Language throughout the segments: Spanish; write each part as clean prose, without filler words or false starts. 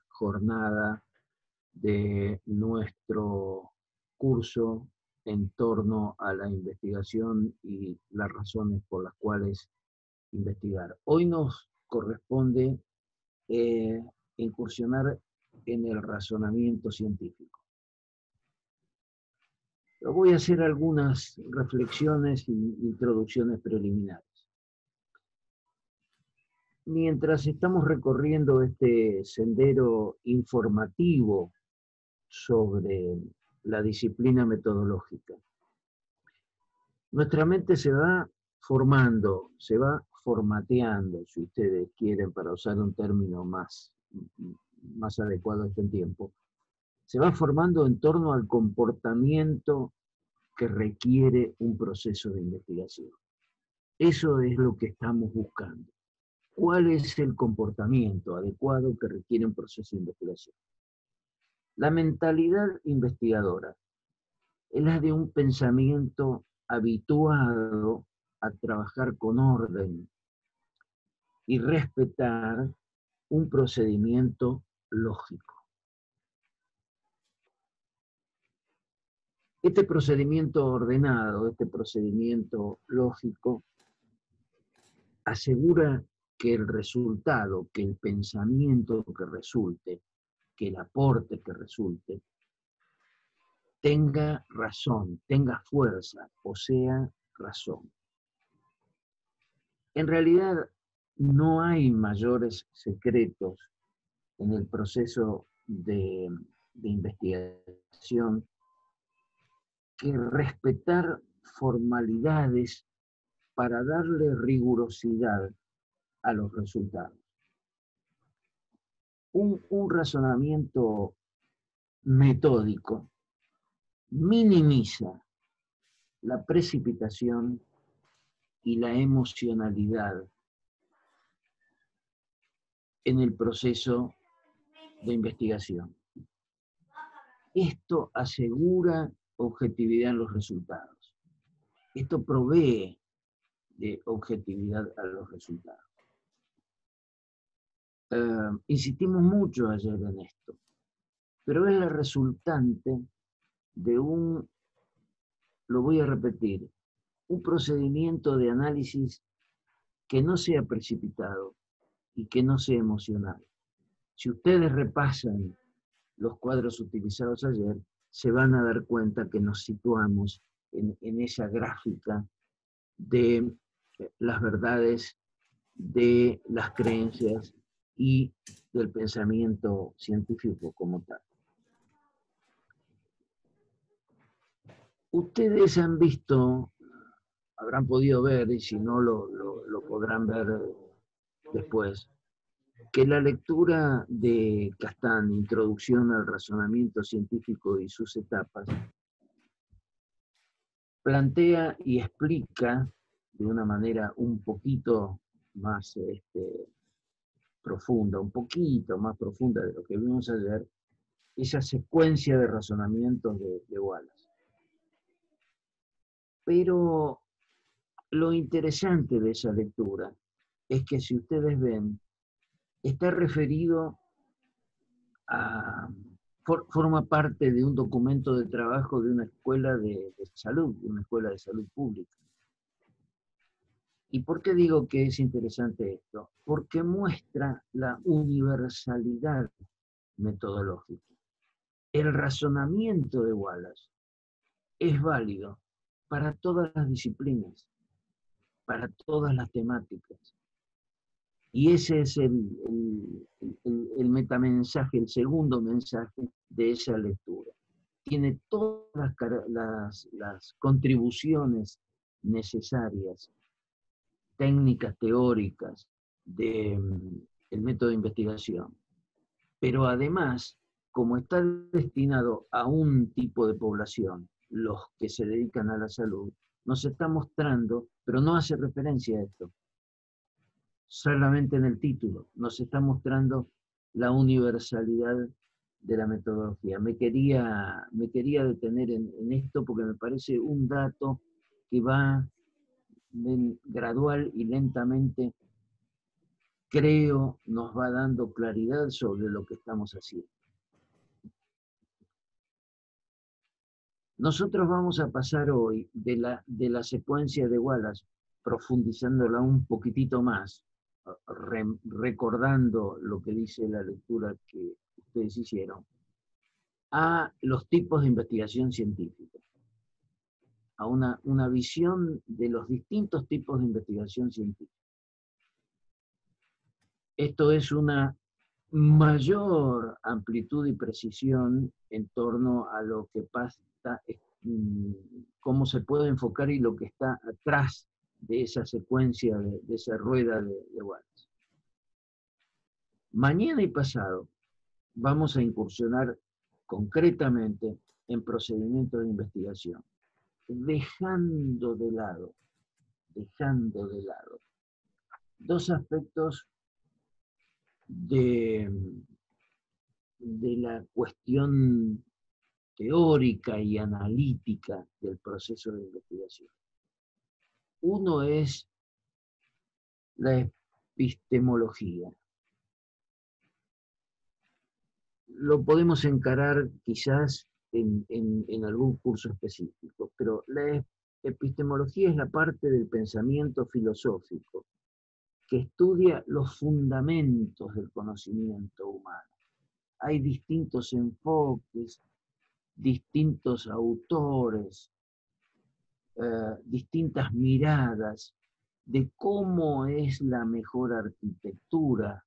jornada de nuestro curso en torno a la investigación y las razones por las cuales investigar. Hoy nos corresponde incursionar en el razonamiento científico. Pero voy a hacer algunas reflexiones e introducciones preliminares. Mientras estamos recorriendo este sendero informativo sobre la disciplina metodológica, nuestra mente se va formando, se va formateando, si ustedes quieren, para usar un término más adecuado a este tiempo, se va formando en torno al comportamiento que requiere un proceso de investigación. Eso es lo que estamos buscando. ¿Cuál es el comportamiento adecuado que requiere un proceso de investigación? La mentalidad investigadora es la de un pensamiento habituado a trabajar con orden y respetar un procedimiento lógico. Este procedimiento ordenado, este procedimiento lógico, asegura que el resultado, que el pensamiento que resulte, que el aporte que resulte, tenga razón, tenga fuerza, posea razón. En realidad, no hay mayores secretos en el proceso de investigación que respetar formalidades para darle rigurosidad a los resultados. Un razonamiento metódico minimiza la precipitación y la emocionalidad en el proceso de investigación. Esto asegura objetividad en los resultados. Esto provee de objetividad a los resultados. Insistimos mucho ayer en esto, pero es la resultante de lo voy a repetir, un procedimiento de análisis que no sea precipitado y que no sea emocional. Si ustedes repasan los cuadros utilizados ayer, se van a dar cuenta que nos situamos en esa gráfica de las verdades, de las creencias y del pensamiento científico como tal. Ustedes han visto, habrán podido ver, y si no lo podrán ver después, que la lectura de Castán, Introducción al Razonamiento Científico y sus etapas, plantea y explica de una manera un poquito más profunda, un poquito más profunda de lo que vimos ayer, esa secuencia de razonamientos de Wallace. Pero lo interesante de esa lectura es que, si ustedes ven, está referido forma parte de un documento de trabajo de una escuela de salud, una escuela de salud pública. ¿Y por qué digo que es interesante esto? Porque muestra la universalidad metodológica. El razonamiento de Wallace es válido para todas las disciplinas, para todas las temáticas. Y ese es el metamensaje, el segundo mensaje de esa lectura. Tiene todas las contribuciones necesarias, técnicas teóricas del método de investigación. Pero además, como está destinado a un tipo de población, los que se dedican a la salud, nos está mostrando, pero no hace referencia a esto, solamente en el título, nos está mostrando la universalidad de la metodología. Me quería detener en esto porque me parece un dato que va gradual y lentamente creo, nos va dando claridad sobre lo que estamos haciendo. Nosotros vamos a pasar hoy de la secuencia de Wallace, profundizándola un poquitito más, recordando lo que dice la lectura que ustedes hicieron, a los tipos de investigación científica, a una visión de los distintos tipos de investigación científica. Esto es una mayor amplitud y precisión en torno a lo que pasa, cómo se puede enfocar y lo que está atrás de esa secuencia, de esa rueda de Wallace. Mañana y pasado vamos a incursionar concretamente en procedimientos de investigación, dejando de lado dos aspectos de la cuestión teórica y analítica del proceso de investigación. Uno es la epistemología. Lo podemos encarar quizás en algún curso específico, pero la epistemología es la parte del pensamiento filosófico que estudia los fundamentos del conocimiento humano. Hay distintos enfoques, distintos autores, distintas miradas de cómo es la mejor arquitectura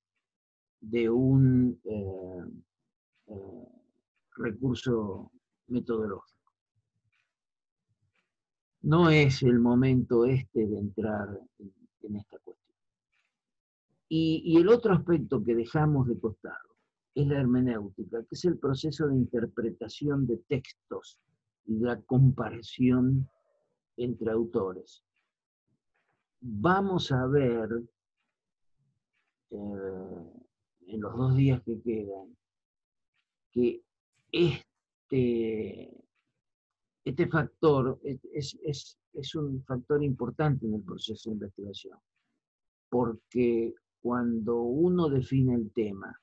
de un recurso metodológico. No es el momento de entrar en esta cuestión. Y el otro aspecto que dejamos de costado es la hermenéutica, que es el proceso de interpretación de textos y de la comparación entre autores. Vamos a ver en los 2 días que quedan que este factor es un factor importante en el proceso de investigación, porque cuando uno define el tema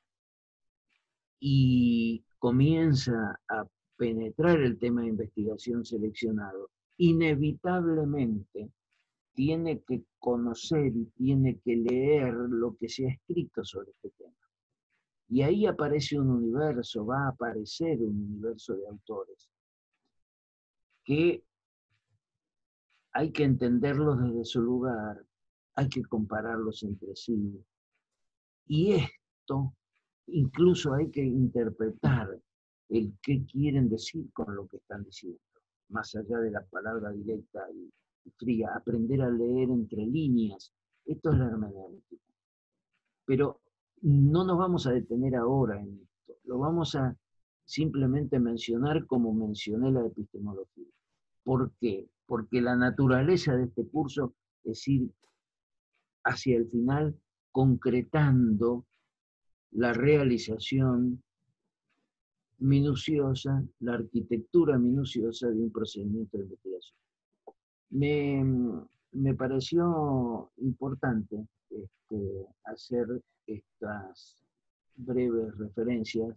y comienza a penetrar el tema de investigación seleccionado, inevitablemente tiene que conocer y tiene que leer lo que se ha escrito sobre este tema. Y ahí aparece un universo, va a aparecer un universo de autores que hay que entenderlos desde su lugar, hay que compararlos entre sí. Y esto incluso hay que interpretar el qué quieren decir con lo que están diciendo, más allá de la palabra directa y fría, aprender a leer entre líneas. Esto es la hermenéutica. Pero no nos vamos a detener ahora en esto, lo vamos a simplemente mencionar como mencioné la epistemología. ¿Por qué? Porque la naturaleza de este curso es ir hacia el final concretando la realización minuciosa, la arquitectura minuciosa de un procedimiento de investigación. Me pareció importante hacer estas breves referencias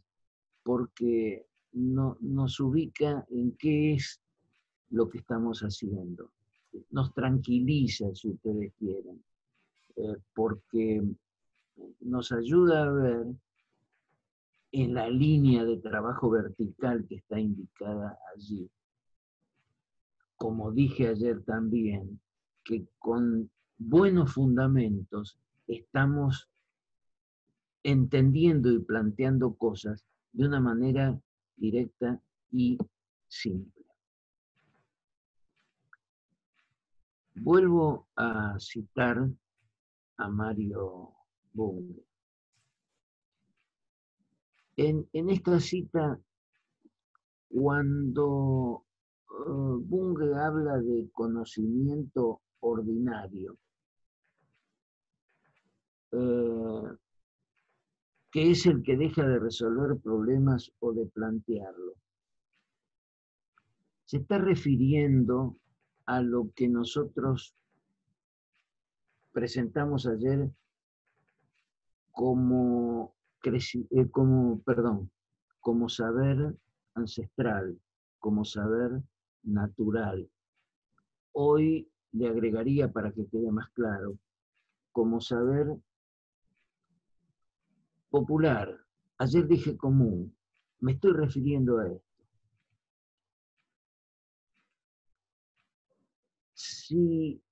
porque nos ubica en qué es lo que estamos haciendo. Nos tranquiliza, si ustedes quieren, porque nos ayuda a ver en la línea de trabajo vertical que está indicada allí. Como dije ayer también, que con buenos fundamentos estamos entendiendo y planteando cosas de una manera directa y simple. Vuelvo a citar a Mario Bunge. En esta cita, cuando Bunge habla de conocimiento ordinario, que es el que deja de resolver problemas o de plantearlo, se está refiriendo a lo que nosotros presentamos ayer como, como saber ancestral, como saber natural. Hoy le agregaría, para que quede más claro, como saber popular. Ayer dije común, me estoy refiriendo a esto. Si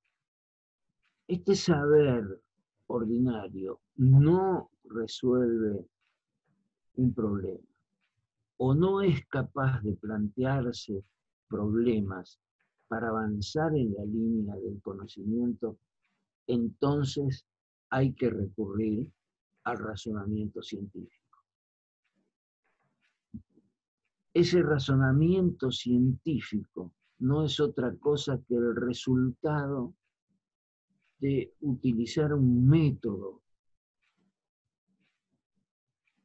este saber ordinario no resuelve un problema o no es capaz de plantearse problemas para avanzar en la línea del conocimiento, entonces hay que recurrir al razonamiento científico. Ese razonamiento científico no es otra cosa que el resultado de utilizar un método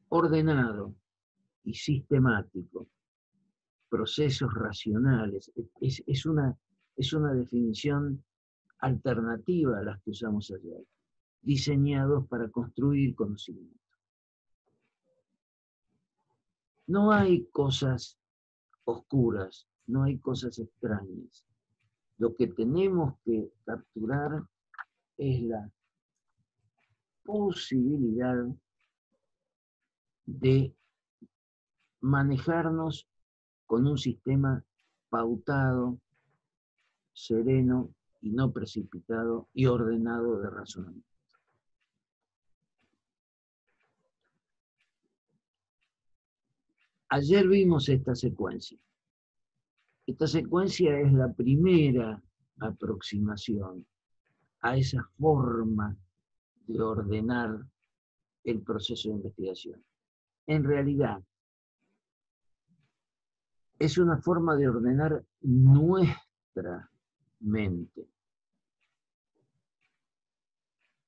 ordenado y sistemático, procesos racionales. Es una definición alternativa a las que usamos ayer, diseñados para construir conocimiento. No hay cosas oscuras, no hay cosas extrañas. Lo que tenemos que capturar es la posibilidad de manejarnos con un sistema pautado, sereno y no precipitado y ordenado de razonamiento. Ayer vimos esta secuencia. Esta secuencia es la primera aproximación a esa forma de ordenar el proceso de investigación. En realidad, es una forma de ordenar nuestra mente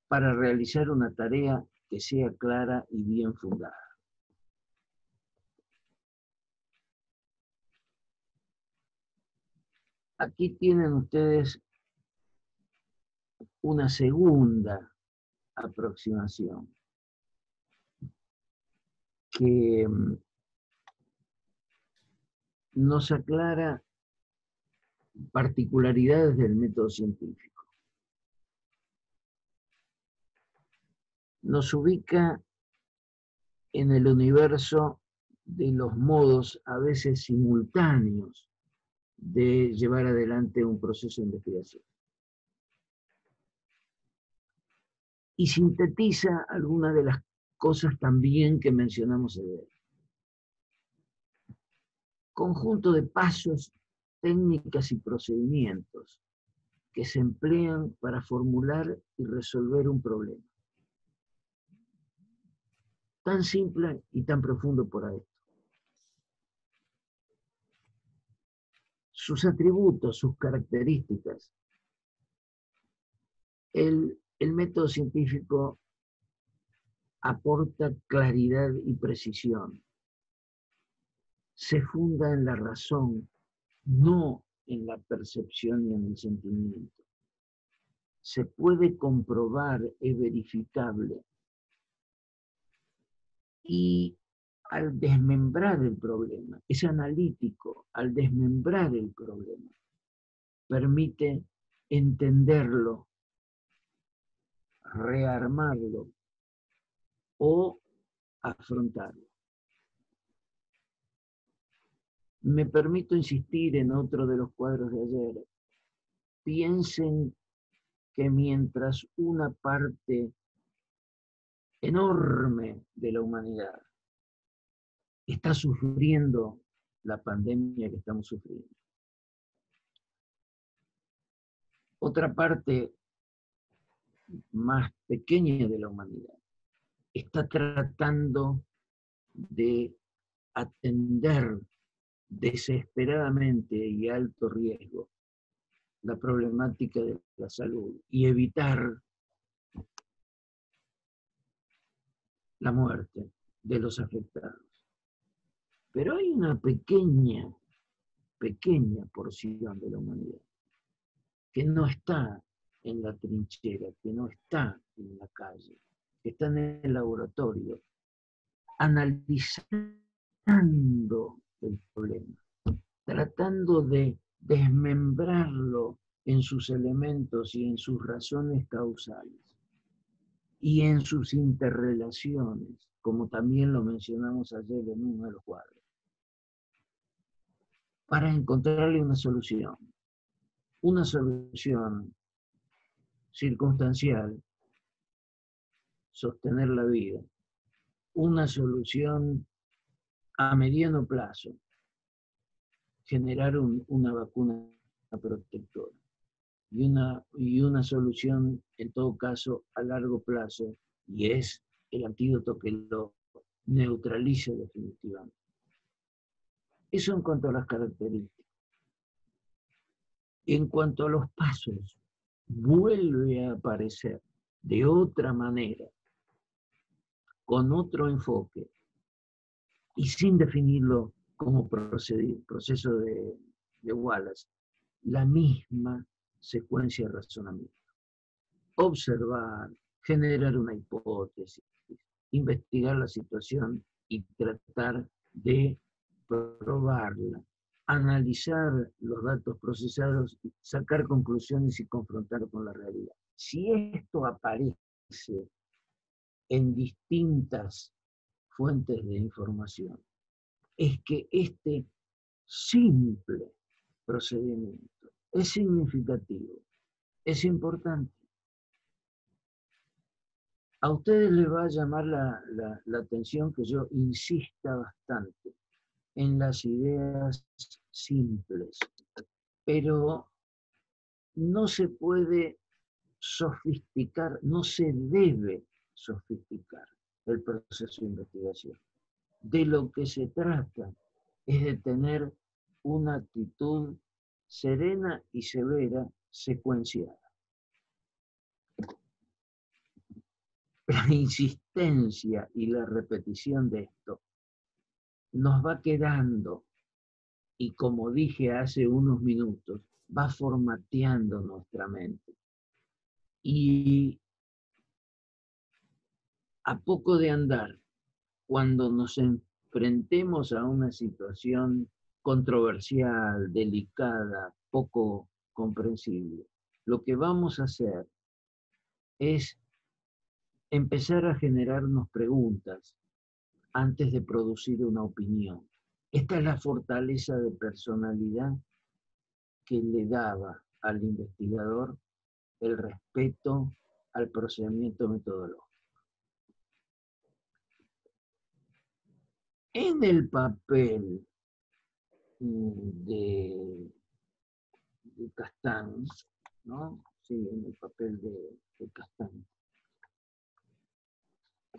para realizar una tarea que sea clara y bien fundada. Aquí tienen ustedes una segunda aproximación que nos aclara particularidades del método científico. Nos ubica en el universo de los modos a veces simultáneos de llevar adelante un proceso de investigación. Y sintetiza algunas de las cosas también que mencionamos ayer. Conjunto de pasos, técnicas y procedimientos que se emplean para formular y resolver un problema. Tan simple y tan profundo por ahí. Sus atributos, sus características. El método científico aporta claridad y precisión. Se funda en la razón, no en la percepción y en el sentimiento. Se puede comprobar, es verificable. Y al desmembrar el problema, es analítico, al desmembrar el problema, permite entenderlo, rearmarlo o afrontarlo. Me permito insistir en otro de los cuadros de ayer. Piensen que mientras una parte enorme de la humanidad está sufriendo la pandemia que estamos sufriendo, otra parte más pequeña de la humanidad está tratando de atender desesperadamente y a alto riesgo la problemática de la salud y evitar la muerte de los afectados. Pero hay una pequeña porción de la humanidad que no está en la trinchera, que no está en la calle, que está en el laboratorio, analizando el problema, tratando de desmembrarlo en sus elementos y en sus razones causales y en sus interrelaciones, como también lo mencionamos ayer en uno de los cuadros, para encontrarle una solución circunstancial, sostener la vida, una solución a mediano plazo, generar una vacuna protectora y una solución, en todo caso, a largo plazo, y es el antídoto que lo neutralice definitivamente. Eso en cuanto a las características. En cuanto a los pasos, vuelve a aparecer de otra manera, con otro enfoque, y sin definirlo como proceso de Wallace, la misma secuencia de razonamiento. Observar, generar una hipótesis, investigar la situación y tratar de probarla, analizar los datos procesados, sacar conclusiones y confrontar con la realidad. Si esto aparece en distintas fuentes de información, es que este simple procedimiento es significativo, es importante. A ustedes les va a llamar la atención que yo insista bastante en las ideas simples, pero no se puede sofisticar, no se debe sofisticar el proceso de investigación. De lo que se trata es de tener una actitud serena y severa secuenciada. La insistencia y la repetición de esto nos va quedando, y como dije hace unos minutos, va formateando nuestra mente. Y a poco de andar, cuando nos enfrentemos a una situación controversial, delicada, poco comprensible, lo que vamos a hacer es empezar a generarnos preguntas antes de producir una opinión. Esta es la fortaleza de personalidad que le daba al investigador el respeto al procedimiento metodológico. En el papel de Castán, ¿no? Sí, en el papel de Castán.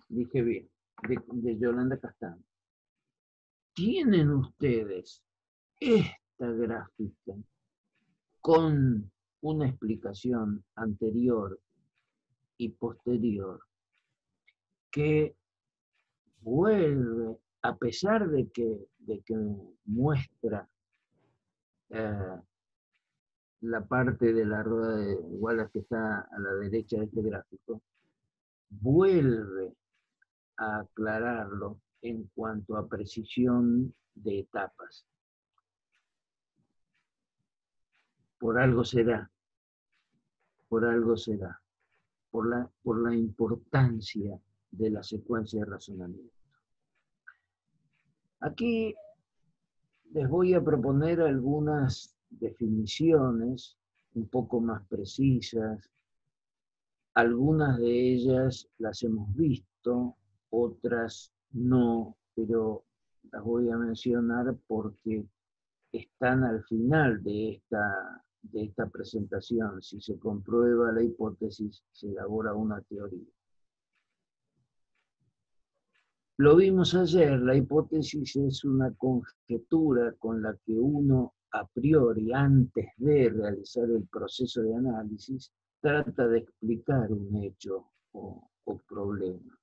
Dije bien, de Yolanda Castán. ¿Tienen ustedes esta gráfica con una explicación anterior y posterior que vuelve, a pesar de que muestra la parte de la rueda de Wallace que está a la derecha de este gráfico, vuelve a aclararlo en cuanto a precisión de etapas? Por algo será, por algo será, por la importancia de la secuencia de razonamiento. Aquí les voy a proponer algunas definiciones un poco más precisas. Algunas de ellas las hemos visto, otras no, pero las voy a mencionar porque están al final de esta presentación. Si se comprueba la hipótesis, se elabora una teoría. Lo vimos ayer, la hipótesis es una conjetura con la que uno a priori, antes de realizar el proceso de análisis, trata de explicar un hecho o problema.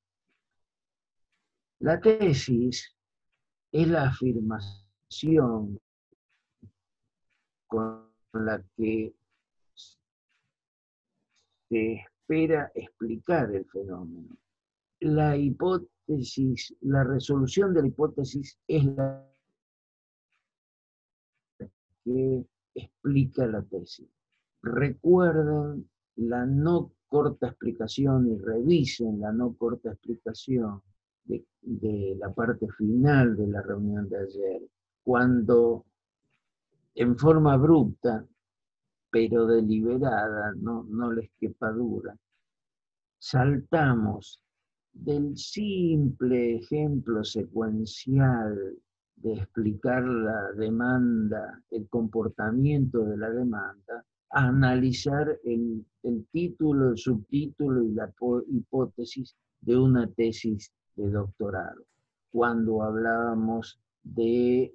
La tesis es la afirmación con la que se espera explicar el fenómeno. la hipótesis, la resolución de la hipótesis es la que explica la tesis. Recuerden la no corta explicación y revisen la no corta explicación de la parte final de la reunión de ayer, cuando en forma abrupta, pero deliberada, no les quepa duda, saltamos del simple ejemplo secuencial de explicar la demanda, el comportamiento de la demanda, a analizar el título, el subtítulo y la hipótesis de una tesis de doctorado. Cuando hablábamos de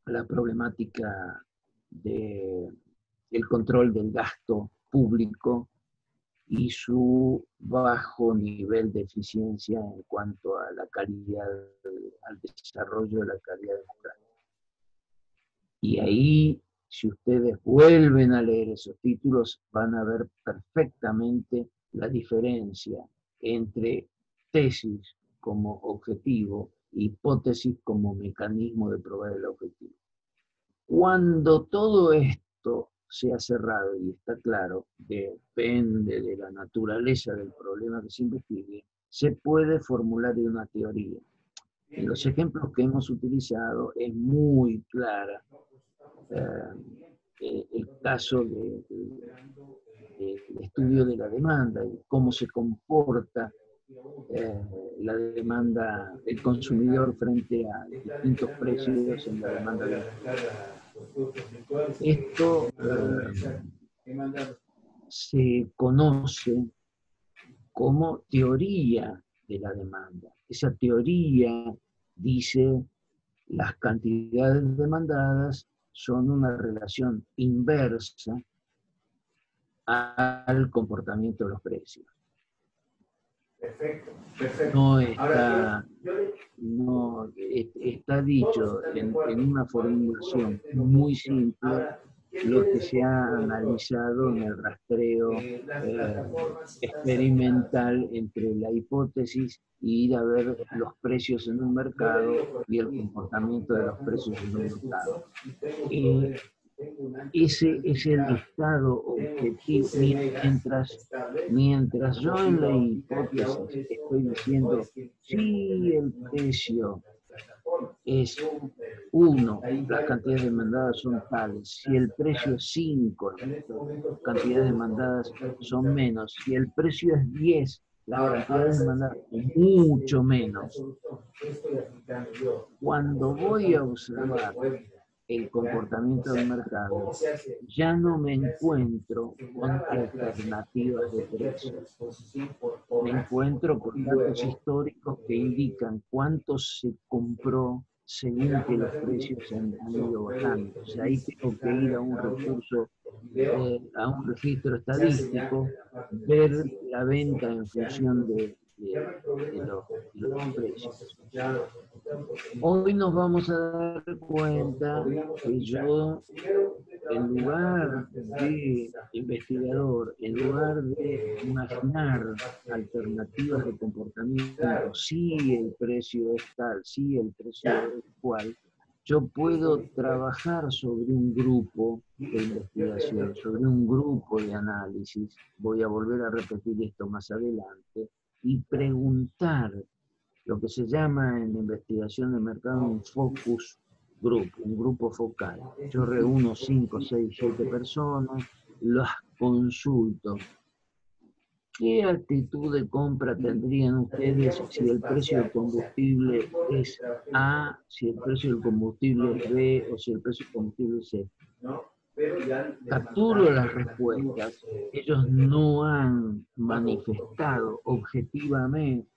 la problemática del control del gasto público y su bajo nivel de eficiencia en cuanto a la calidad, al desarrollo de la calidad democrática. Y ahí, si ustedes vuelven a leer esos títulos, van a ver perfectamente la diferencia entre tesis como objetivo y hipótesis como mecanismo de probar el objetivo. Cuando todo esto se ha cerrado y está claro, depende de la naturaleza del problema que se investigue, se puede formular una teoría. En los ejemplos que hemos utilizado es muy clara el caso del estudio de la demanda y cómo se comporta la demanda, el consumidor frente a distintos precios en la demanda de esto se conoce como teoría de la demanda. Esa teoría dice las cantidades demandadas son una relación inversa al comportamiento de los precios. Perfecto, perfecto. No está, no, está dicho en una formulación muy simple lo que se ha analizado en el rastreo experimental entre la hipótesis y ir a ver los precios en un mercado y el comportamiento de los precios en un mercado. Ese es el estado objetivo, mientras yo en la hipótesis estoy diciendo, si el precio es 1, las cantidades demandadas son tales, si el precio es 5, las cantidades demandadas son menos, si el precio es 10, las cantidades demandadas son mucho menos. Cuando voy a observar el comportamiento del mercado, ya no me encuentro con alternativas de precios. Me encuentro con datos históricos que indican cuánto se compró según que los precios han ido bajando. O sea, ahí tengo que ir a un recurso, a un registro estadístico, ver la venta en función de los precios. Hoy nos vamos a dar cuenta que yo, en lugar de investigador, en lugar de imaginar alternativas de comportamiento, si el precio es tal, si el precio es cual, yo puedo trabajar sobre un grupo de investigación, sobre un grupo de análisis, voy a volver a repetir esto más adelante, y preguntar lo que se llama en la investigación de mercado un focus group, un grupo focal. Yo reúno 5, 6, 7 personas, las consulto. ¿Qué actitud de compra tendrían ustedes si el precio del combustible es A, si el precio del combustible es B o si el precio del combustible es C? Capturo las respuestas. Ellos no han manifestado objetivamente,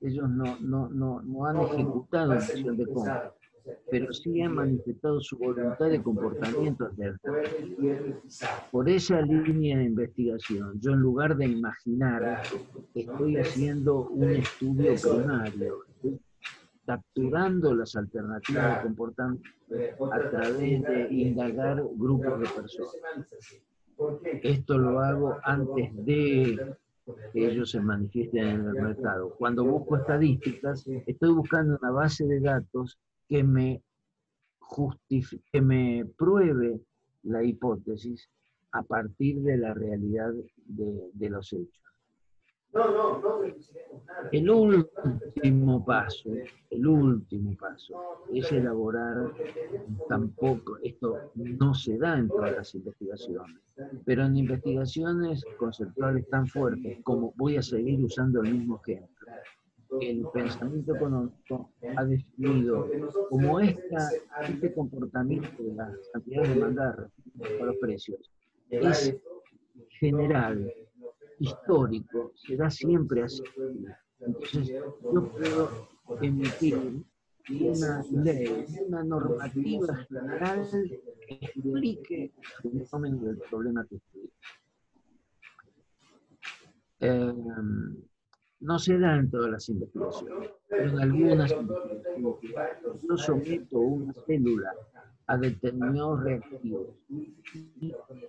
ellos no han ejecutado una acción de compra, pero sí han manifestado su voluntad de comportamiento alternativo. Por esa línea de investigación, yo en lugar de imaginar, estoy haciendo un estudio primario, estoy capturando las alternativas de comportamiento a través de indagar grupos de personas. Esto lo hago antes de que ellos se manifiesten en el mercado. Cuando busco estadísticas, estoy buscando una base de datos que que me pruebe la hipótesis a partir de la realidad de los hechos. El último paso es elaborar, tampoco, esto no se da en todas las investigaciones, pero en investigaciones conceptuales tan fuertes como, voy a seguir usando el mismo ejemplo, el pensamiento económico ha definido como este comportamiento de las cantidades demandadas respecto a los precios es general, histórico, se da siempre así. Entonces, yo puedo emitir una ley, una normativa general que explique el fenómeno del problema que estudia. No se da en todas las investigaciones, pero en algunas investigaciones yo someto una célula a determinados reactivos,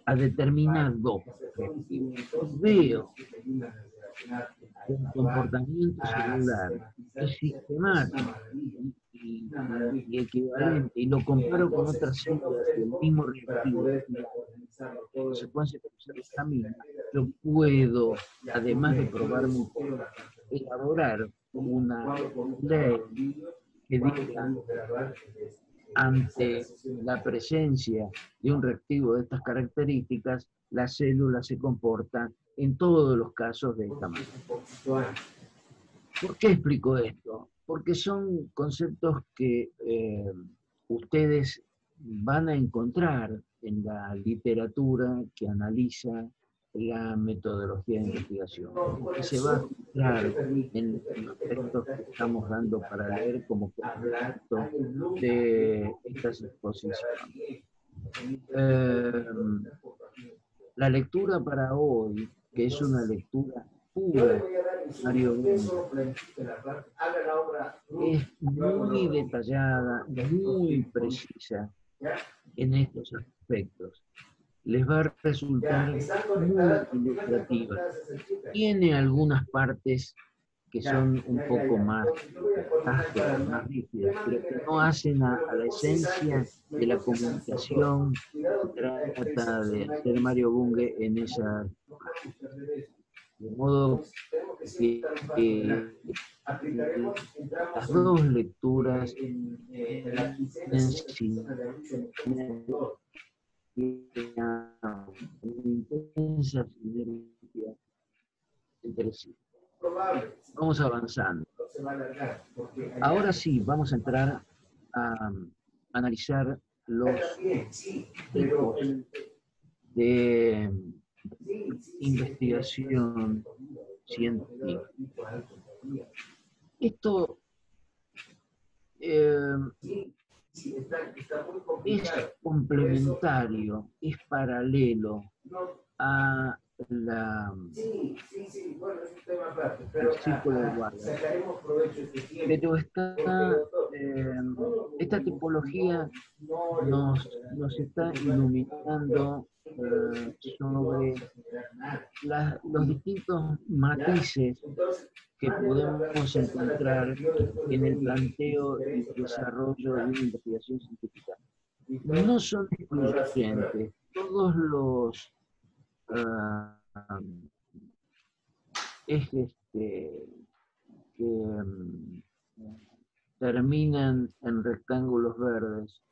a determinados reactivos. Veo un comportamiento celular es sistemático y equivalente, y lo comparo con otras células del mismo reactivo, la consecuencia de esta misma, yo puedo, además de probar mi hipótesis, elaborar una ley que diga, ante la presencia de un reactivo de estas características, la célula se comporta en todos los casos de esta manera. ¿Por qué explico esto? Porque son conceptos que ustedes van a encontrar en la literatura que analiza la metodología de investigación, que se va a filtrar en los textos que estamos dando para leer como complemento de estas exposiciones. La lectura para hoy, que es una lectura pura, Mario Bunge, es muy detallada, muy precisa en estos aspectos. Les va a resultar muy ilustrativa. Tiene algunas partes que son un poco más áspera, más rígida, pero que no hacen a la esencia de la comunicación que trata de hacer Mario Bunge en esa. De modo que las dos lecturas tienen intensa sinergia entre sí. Vamos avanzando. Ahora sí, vamos a entrar a analizar los tipos de investigación científica. Esto es complementario, es paralelo a el círculo de Wagner. Pero esta tipología nos está iluminando sobre los distintos matices que podemos encontrar en el planteo y desarrollo de una investigación científica. No son excluyentes. Todos los ejes que terminan en rectángulos verdes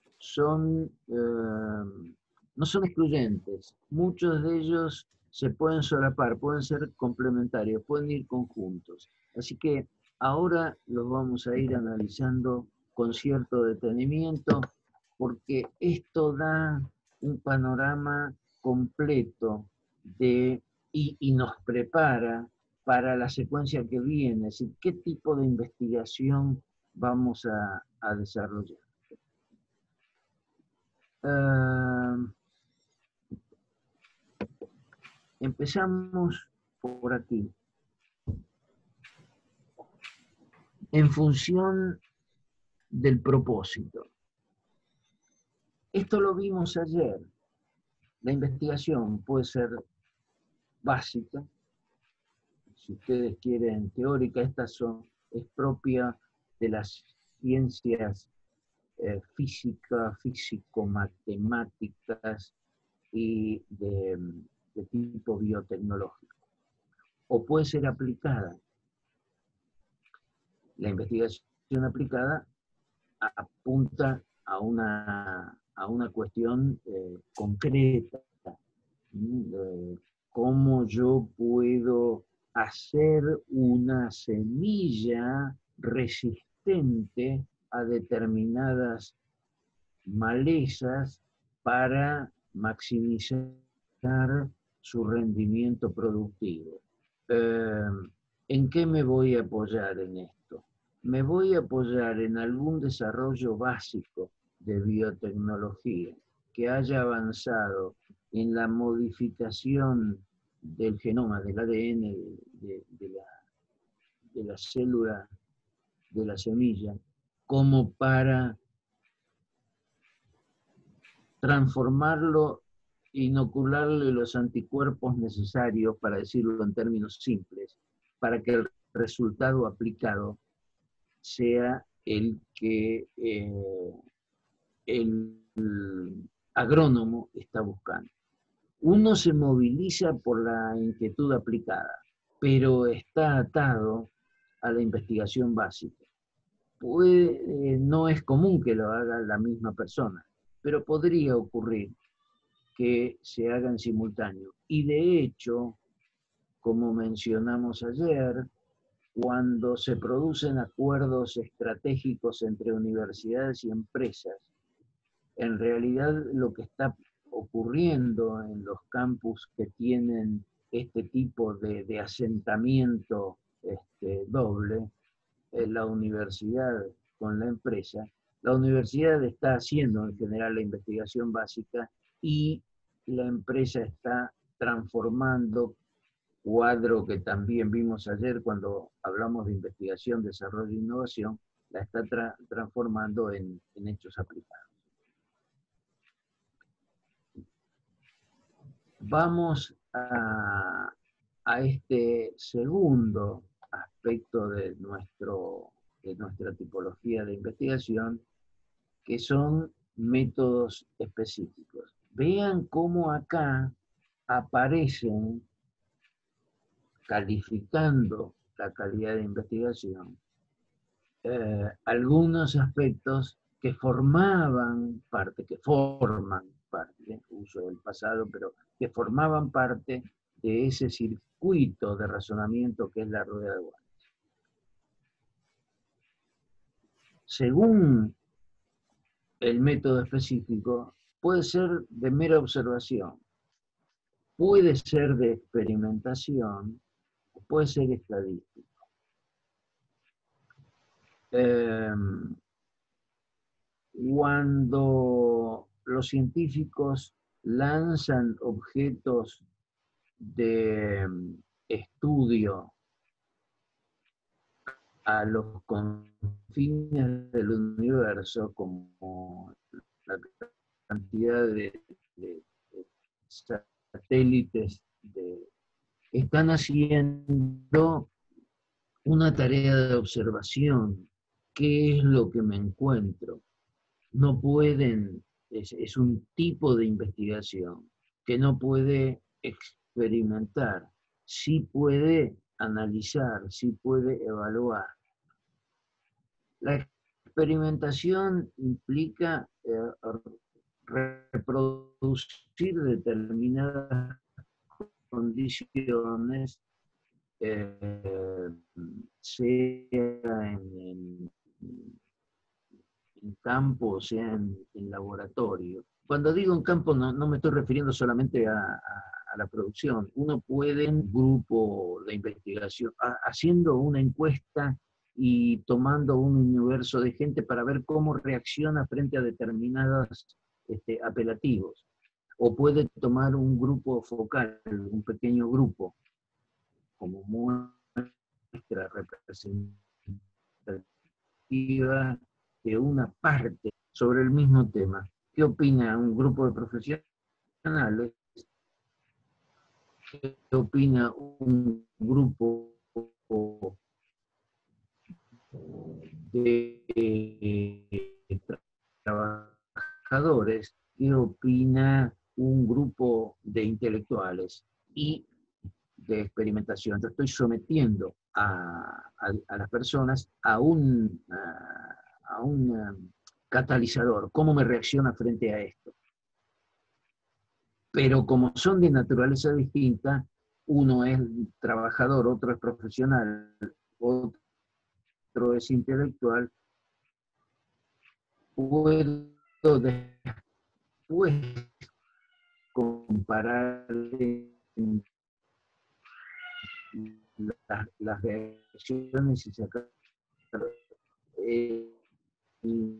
no son excluyentes. Muchos de ellos se pueden solapar, pueden ser complementarios, pueden ir conjuntos. Así que ahora los vamos a ir analizando con cierto detenimiento, porque esto da un panorama completo y nos prepara para la secuencia que viene, es decir, qué tipo de investigación vamos a desarrollar. Empezamos por aquí. En función del propósito. Esto lo vimos ayer. La investigación puede ser básica, si ustedes quieren, teórica. Es propia de las ciencias física, físico-matemáticas y de tipo biotecnológico. O puede ser aplicada. La investigación aplicada apunta a una cuestión concreta. ¿Cómo yo puedo hacer una semilla resistente a determinadas malezas para maximizar su rendimiento productivo? ¿En qué me voy a apoyar en esto? Me voy a apoyar en algún desarrollo básico de biotecnología que haya avanzado en la modificación del genoma, del ADN de la célula de la semilla, como para transformarlo, inocularle los anticuerpos necesarios, para decirlo en términos simples, para que el resultado aplicado sea el que el agrónomo está buscando. Uno se moviliza por la inquietud aplicada, pero está atado a la investigación básica. No es común que lo haga la misma persona, pero podría ocurrir que se hagan simultáneo. Y de hecho, como mencionamos ayer, cuando se producen acuerdos estratégicos entre universidades y empresas, en realidad lo que está ocurriendo en los campus que tienen este tipo de asentamiento doble, la universidad con la empresa, la universidad está haciendo en general la investigación básica y la empresa está transformando, cuadro que también vimos ayer cuando hablamos de investigación, desarrollo e innovación, la está transformando en hechos aplicados. Vamos a este segundo aspecto de nuestra tipología de investigación, que son métodos específicos. Vean cómo acá aparecen, calificando la calidad de investigación, algunos aspectos que forman parte, uso del pasado, pero que formaban parte de ese circuito de razonamiento que es la rueda de Wallace. Según el método específico, puede ser de mera observación, puede ser de experimentación, puede ser estadístico. Cuando los científicos lanzan objetos de estudio a los confines del universo, como la cantidad de satélites, están haciendo una tarea de observación. ¿Qué es lo que me encuentro? No pueden, es un tipo de investigación que no puede experimentar, sí puede analizar, sí puede evaluar. La experimentación implica reproducir determinadas condiciones, sea en campo, sea en laboratorio. Cuando digo en campo no me estoy refiriendo solamente a la producción. Uno puede, en un grupo de investigación, haciendo una encuesta y tomando un universo de gente para ver cómo reacciona frente a determinados apelativos. O puede tomar un grupo focal, un pequeño grupo, como muestra representativa de una parte sobre el mismo tema. ¿Qué opina un grupo de profesionales? ¿Qué opina un grupo de trabajadores, qué opina un grupo de intelectuales y de experimentación. Yo estoy sometiendo a las personas a un catalizador, cómo me reacciona frente a esto. Pero como son de naturaleza distinta, uno es trabajador, otro es profesional, otro es intelectual, puedo después comparar las reacciones y sacar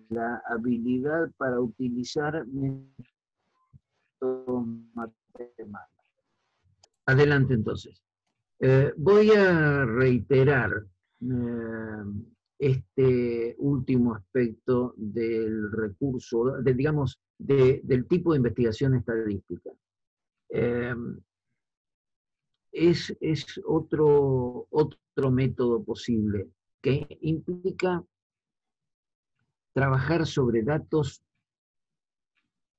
la habilidad para utilizar métodos matemáticos. Adelante entonces. Voy a reiterar este último aspecto del recurso, digamos, del tipo de investigación estadística. Es otro método posible que implica trabajar sobre datos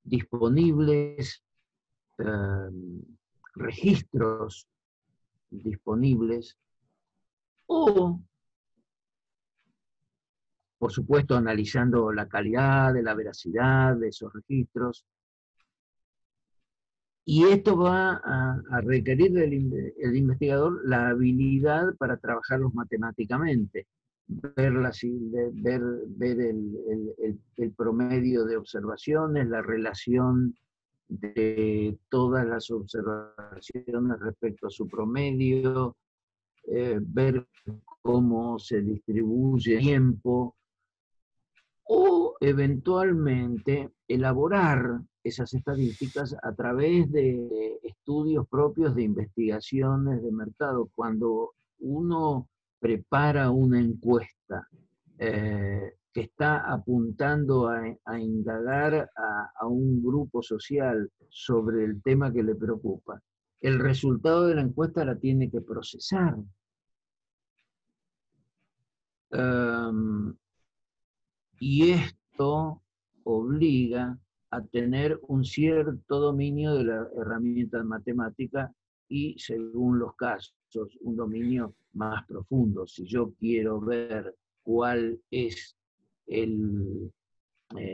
disponibles, registros disponibles, o, por supuesto, analizando la calidad, de la veracidad de esos registros. Y esto va a requerir del investigador la habilidad para trabajarlos matemáticamente, ver el promedio de observaciones, la relación de todas las observaciones respecto a su promedio, ver cómo se distribuye el tiempo, o eventualmente elaborar esas estadísticas a través de estudios propios de investigaciones de mercado. Cuando uno prepara una encuesta que está apuntando a indagar a un grupo social sobre el tema que le preocupa, el resultado de la encuesta la tiene que procesar. Y esto obliga a tener un cierto dominio de la herramienta matemática y, según los casos, un dominio más profundo. Si yo quiero ver cuál es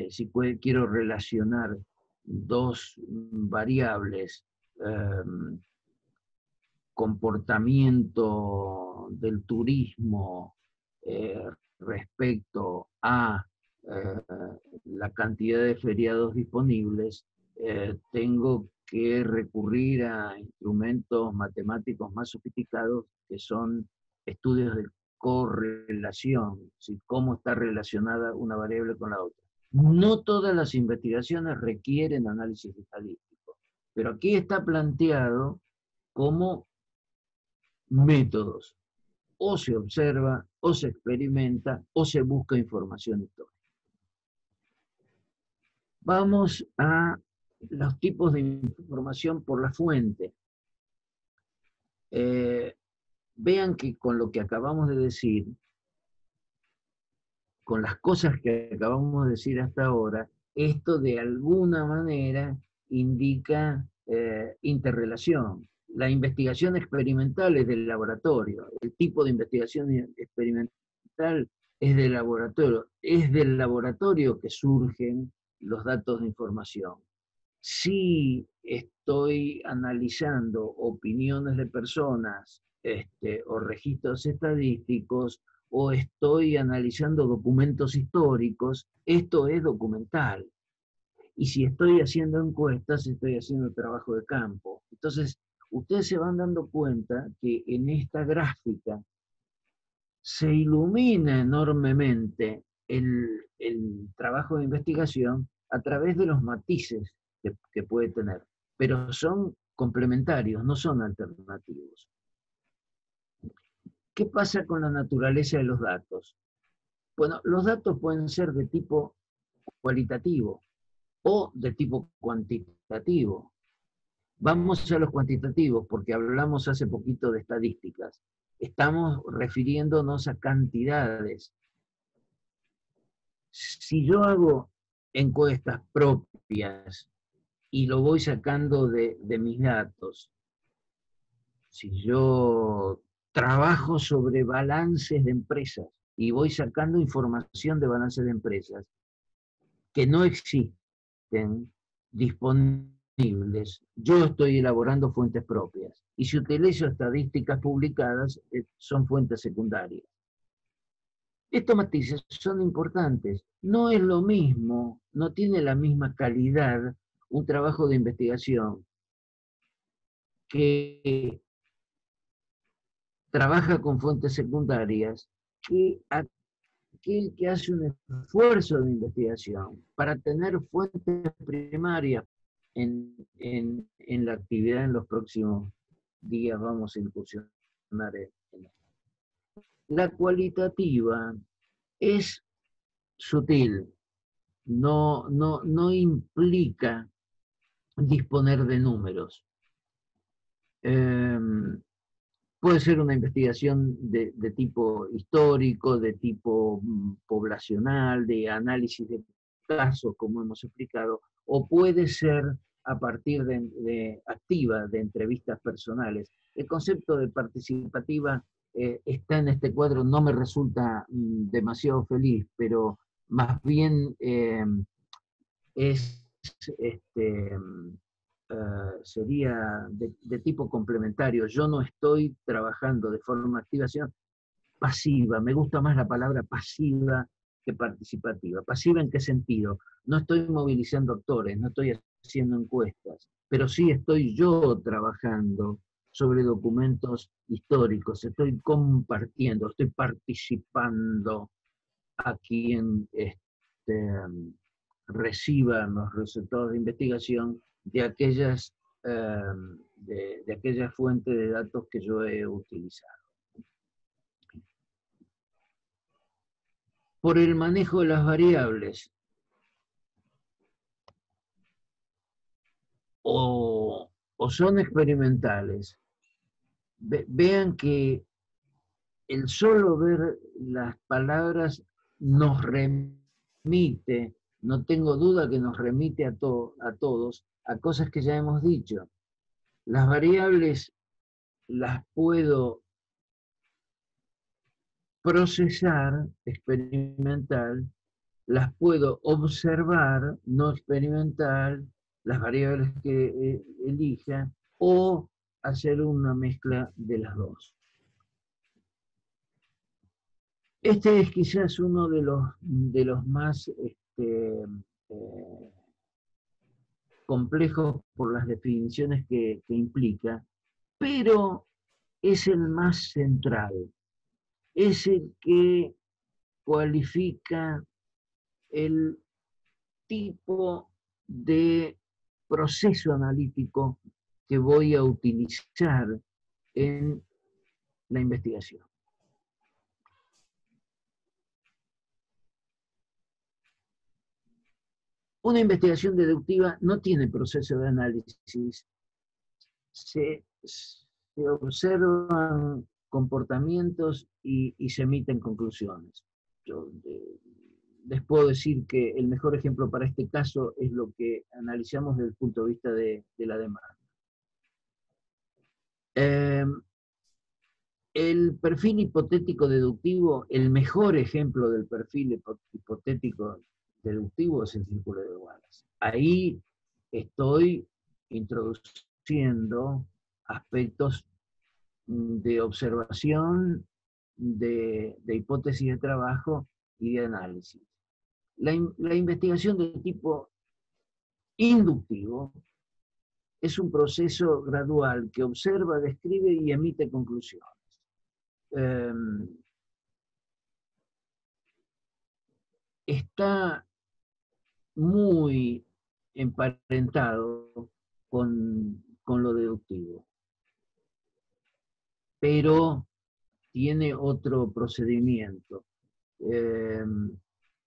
si quiero relacionar dos variables, comportamiento del turismo respecto a la cantidad de feriados disponibles, tengo que recurrir a instrumentos matemáticos más sofisticados que son estudios de correlación, ¿sí? Cómo está relacionada una variable con la otra. No todas las investigaciones requieren análisis estadístico, pero aquí está planteado como métodos. O se observa, o se experimenta, o se busca información histórica. Vamos a los tipos de información por la fuente. Vean que con lo que acabamos de decir, con las cosas que acabamos de decir hasta ahora, esto de alguna manera indica interrelación. La investigación experimental es del laboratorio, el tipo de investigación experimental es del laboratorio que surgen los datos de información. Si estoy analizando opiniones de personas o registros estadísticos, o estoy analizando documentos históricos, esto es documental. Y si estoy haciendo encuestas, estoy haciendo trabajo de campo. Entonces, ustedes se van dando cuenta que en esta gráfica se ilumina enormemente el trabajo de investigación a través de los matices que puede tener, pero son complementarios, no son alternativos. ¿Qué pasa con la naturaleza de los datos? Bueno, los datos pueden ser de tipo cualitativo o de tipo cuantitativo. Vamos a los cuantitativos porque hablamos hace poquito de estadísticas. estamos refiriéndonos a cantidades. Si yo hago encuestas propias y lo voy sacando de mis datos, si yo trabajo sobre balances de empresas y voy sacando información de balances de empresas que no existen disponibles, yo estoy elaborando fuentes propias. Y si utilizo estadísticas publicadas, son fuentes secundarias. Estos matices son importantes. No es lo mismo, no tiene la misma calidad un trabajo de investigación que trabaja con fuentes secundarias que aquel que hace un esfuerzo de investigación para tener fuentes primarias en la actividad en los próximos días. Vamos a incursionar en esto. La cualitativa es sutil, no implica disponer de números. Puede ser una investigación de tipo histórico, de tipo poblacional, de análisis de casos, como hemos explicado, o puede ser a partir de activa, de entrevistas personales. El concepto de participativa está en este cuadro, no me resulta demasiado feliz, pero más bien es sería de tipo complementario. Yo no estoy trabajando de forma activa, sino pasiva. Me gusta más la palabra pasiva que participativa. ¿Pasiva en qué sentido? No estoy movilizando actores, no estoy haciendo encuestas, pero sí estoy yo trabajando sobre documentos históricos, estoy compartiendo, estoy participando a quien reciba los resultados de investigación de aquellas, de aquellas fuentes de datos que yo he utilizado. Por el manejo de las variables o son experimentales, vean que el solo ver las palabras nos remite, no tengo duda que nos remite a todos, a cosas que ya hemos dicho. Las variables las puedo procesar, experimental, las puedo observar, no experimental, las variables que elija, o hacer una mezcla de las dos. Este es quizás uno de los más complejos por las definiciones que implica, pero es el más central, es el que cualifica el tipo de proceso analítico que voy a utilizar en la investigación. Una investigación deductiva no tiene proceso de análisis. Se observan comportamientos y se emiten conclusiones. Yo les puedo decir que el mejor ejemplo para este caso es lo que analizamos desde el punto de vista de la demanda. El perfil hipotético deductivo, el mejor ejemplo del perfil hipotético deductivo es el círculo de Wallace. Ahí estoy introduciendo aspectos de observación, de hipótesis de trabajo y de análisis. La investigación de tipo inductivo es un proceso gradual que observa, describe y emite conclusiones. Está muy emparentado con lo deductivo, pero tiene otro procedimiento.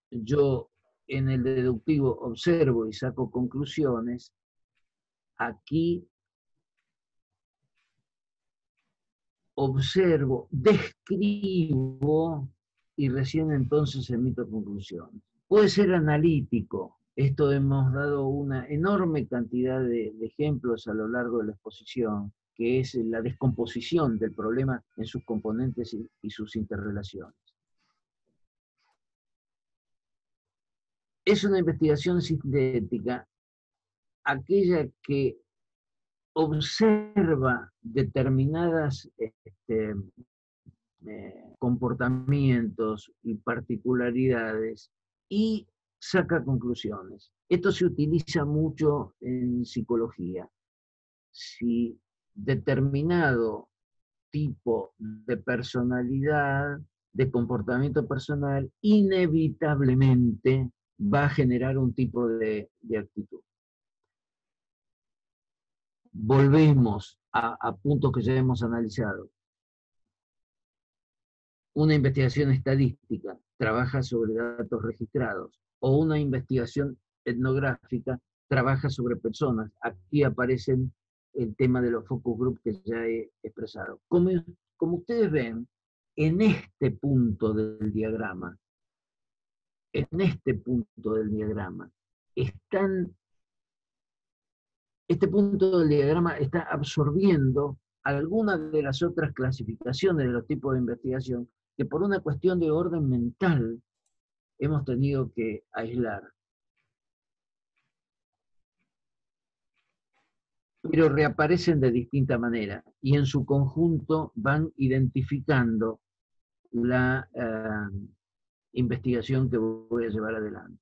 Yo en el deductivo observo y saco conclusiones. Aquí observo, describo y recién entonces emito conclusiones. Puede ser analítico. Esto hemos dado una enorme cantidad de ejemplos a lo largo de la exposición, que es la descomposición del problema en sus componentes y sus interrelaciones. Es una investigación sintética aquella que observa determinadas comportamientos y particularidades y saca conclusiones. Esto se utiliza mucho en psicología. Si determinado tipo de personalidad, de comportamiento personal, inevitablemente va a generar un tipo de actitud. Volvemos a puntos que ya hemos analizado. Una investigación estadística trabaja sobre datos registrados, o una investigación etnográfica trabaja sobre personas. Aquí aparecen el tema de los focus group que ya he expresado. Como ustedes ven, en este punto del diagrama, este punto del diagrama está absorbiendo algunas de las otras clasificaciones de los tipos de investigación que por una cuestión de orden mental hemos tenido que aislar. Pero reaparecen de distinta manera y en su conjunto van identificando la investigación que voy a llevar adelante.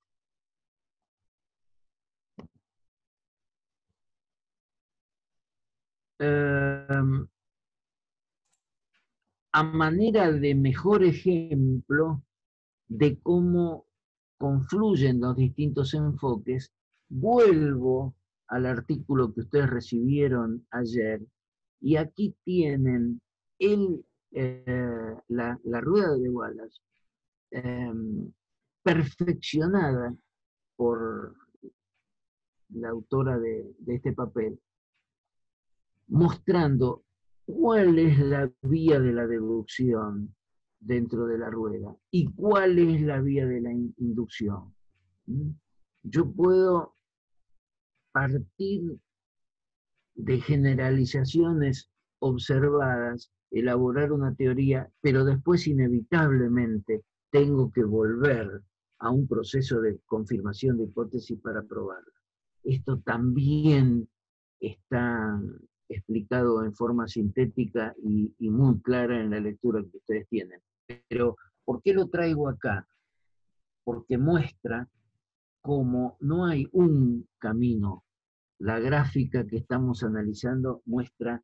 A manera de mejor ejemplo de cómo confluyen los distintos enfoques, vuelvo al artículo que ustedes recibieron ayer, y aquí tienen la rueda de Wallace, perfeccionada por la autora de este papel, mostrando cuál es la vía de la deducción dentro de la rueda y cuál es la vía de la inducción. Yo puedo partir de generalizaciones observadas, elaborar una teoría, pero después inevitablemente tengo que volver a un proceso de confirmación de hipótesis para probarla. Esto también está explicado en forma sintética y muy clara en la lectura que ustedes tienen. Pero, ¿por qué lo traigo acá? Porque muestra cómo no hay un camino. La gráfica que estamos analizando muestra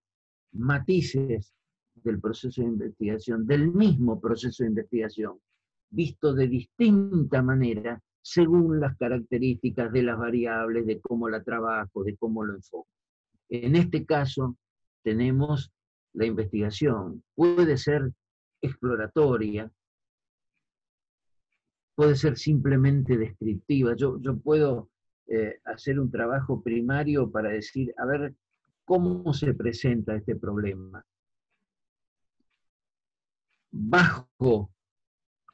matices del proceso de investigación, del mismo proceso de investigación, visto de distinta manera según las características de las variables, de cómo la trabajo, de cómo lo enfoco. En este caso, tenemos la investigación. Puede ser exploratoria, puede ser simplemente descriptiva. Yo puedo hacer un trabajo primario para decir, a ver, ¿cómo se presenta este problema? Bajo,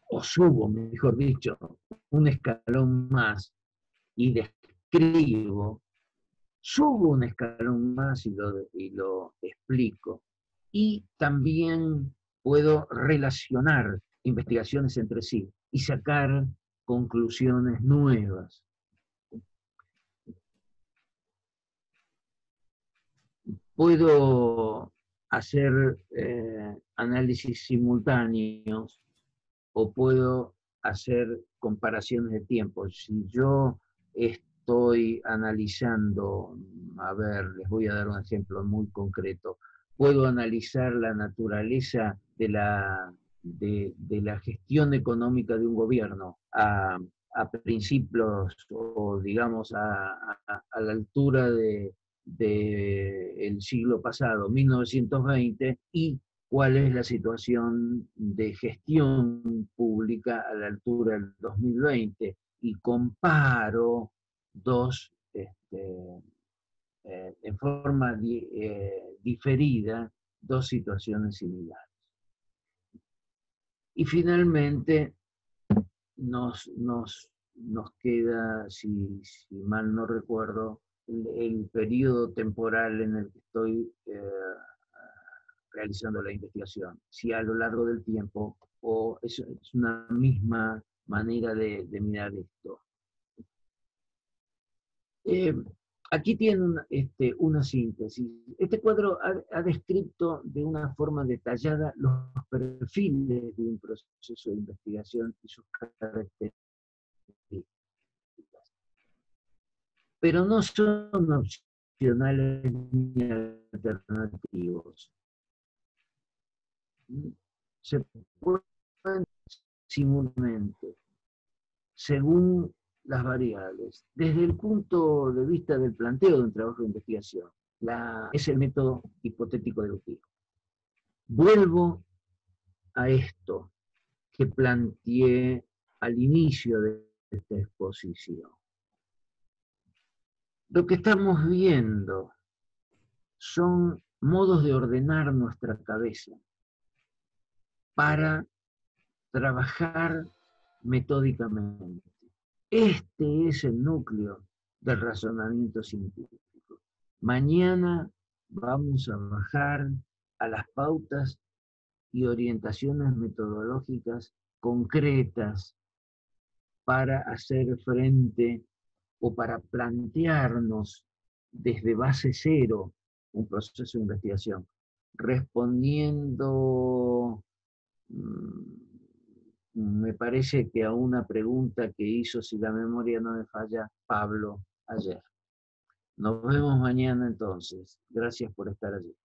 o subo, mejor dicho, un escalón más y describo, subo un escalón más y lo explico. Y también puedo relacionar investigaciones entre sí y sacar conclusiones nuevas. Puedo hacer análisis simultáneos o puedo hacer comparaciones de tiempo. Si yo estoy analizando, a ver, les voy a dar un ejemplo muy concreto, puedo analizar la naturaleza de la gestión económica de un gobierno a principios o digamos a la altura del siglo pasado, 1920, y cuál es la situación de gestión pública a la altura del 2020 y comparo dos en forma diferida dos situaciones similares. Y finalmente nos queda, si mal no recuerdo, el periodo temporal en el que estoy realizando la investigación. Si a lo largo del tiempo o es una misma manera de mirar esto. Aquí tiene una síntesis. Este cuadro ha descrito de una forma detallada los perfiles de un proceso de investigación y sus características. Pero no son opcionales ni alternativos. Se pueden simultáneamente, según las variables. Desde el punto de vista del planteo de un trabajo de investigación, es el método hipotético deductivo. Vuelvo a esto que planteé al inicio de esta exposición. Lo que estamos viendo son modos de ordenar nuestra cabeza para trabajar metódicamente. Este es el núcleo del razonamiento científico. Mañana vamos a bajar a las pautas y orientaciones metodológicas concretas para hacer frente o para plantearnos desde base cero un proceso de investigación, respondiendo, me parece que a una pregunta que hizo, si la memoria no me falla, Pablo ayer. Nos vemos mañana entonces. Gracias por estar allí.